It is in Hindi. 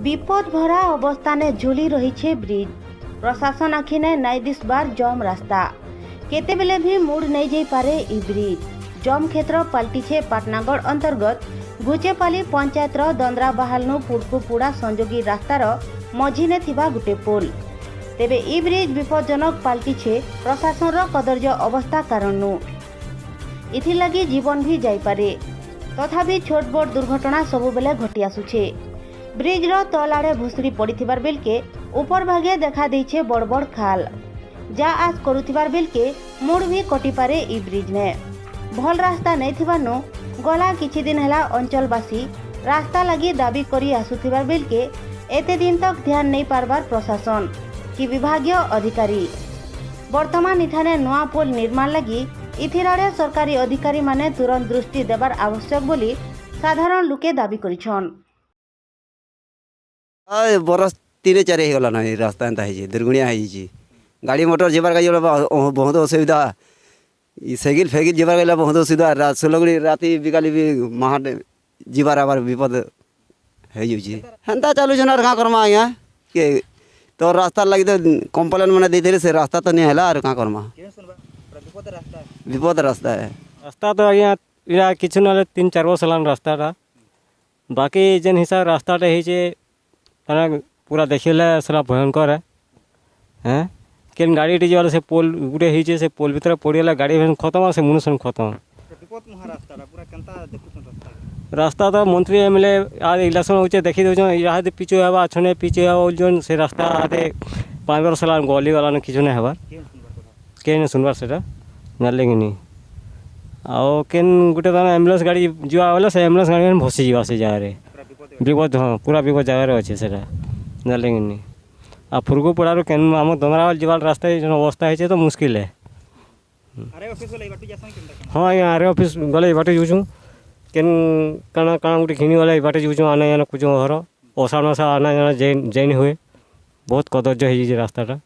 विपद भरा अवस्था ने झुली रही छे ब्रिज। प्रशासन आखि ने नाई दिसबार जम रास्ता केते बेले भी मुड़ नहीं जाई पारे ई ब्रिज। जम क्षेत्र पलटी छे पाटनागढ़ अंतर्गत गुचेपाली पंचायत दंद्रा बाहालनु पुड़कुपुड़ा संजोगी रास्तार मझी ने थिबा गुटे पोल। तेबे ई ब्रिज विपदजनक पलटी छे प्रशासन रो कदर्य अवस्था कारणनु। इथि लगी जीवन भी जाई पारे। तथापि छोट बड़ दुर्घटना सबु बेले घटी आसुछे। ब्रिज रो तल आड़े भुसुड़ी पड़िथिबार बेलके ऊपर भागे देखा देइछे बड़ बड़ खाल। जा आस करुथिबार बेलके मुड़ भी कटि पारे ई ब्रिज ने। भल रास्ता नहीं थिबानु गला किछि दिन हला अंचलवासी रास्ता लगी दाबी करी आसुथिबार बेलके एते दिन तक ध्यान नहीं पारबार प्रशासन कि विभागीय अधिकारी। वर्तमान इठाने नवा पोल निर्माण लगी इथिराड़े सरकारी अधिकारी माने तुरंत दृष्टि देबार आवश्यक बोली साधारण लोके दाबी करिछन। बरस 3-4 हो गला ना रास्ता एंता है दुर्गुणिया है गाड़ी मोटर जीवार का बहुत असुविधा। साइकिल फेगिल जीवार का बहुत असुविधा। सोलगड़ी राति बिकाली भी महाट जीवार आबार विपद हेन्ता चालू छन का करमा आज्ञा के तो रास्ता लगी तो कंप्लेन मैंने देते से रास्ता तो नहीं है का करमा विपद रास्ता है। रास्ता तो आज्ञा किछु ना 3-4 वर्ष हलान रास्ता बाकी जेन हिसाब रास्ता पूरा देखिले सारा भयंकर है। केन गाड़ी टी वाला से पोल गुटे होइछे से पोल भीतर पड़ीला गाड़ी खत्म से मनुष्य खत्म। रास्ता तो मंत्री एमएलए आदि इलेक्शन होचे देखि दो यहाँ पिछु हवा छने पिछु हवा जोन से रास्ता आदे 5 वर्ष हलान गली वाला किछु नहीं हवा केन सुनबार सेटा जानले कि नहीं। आओ केन गुटे दाना एम्बुलेंस गाड़ी जुआ वाला से एम्बुलेंस गाड़ी में भसी जीवा से जा रे विपद। हाँ पूरा विपद जगह अच्छे से जानले कि नहीं। आ फुरगु पड़ार केन आम दमरावाल जीवाल रास्ता जो अवस्था है तो मुश्किल है। हाँ आज्ञा आर ऑफिस गले बाटे जाऊँ केन काना काना गोटे घिनी वाले बाटे जाऊँ आना जाना कुछ हर अषाढ़ मसा आना जाना जैन हुए बहुत कदर्य है रास्ताटा।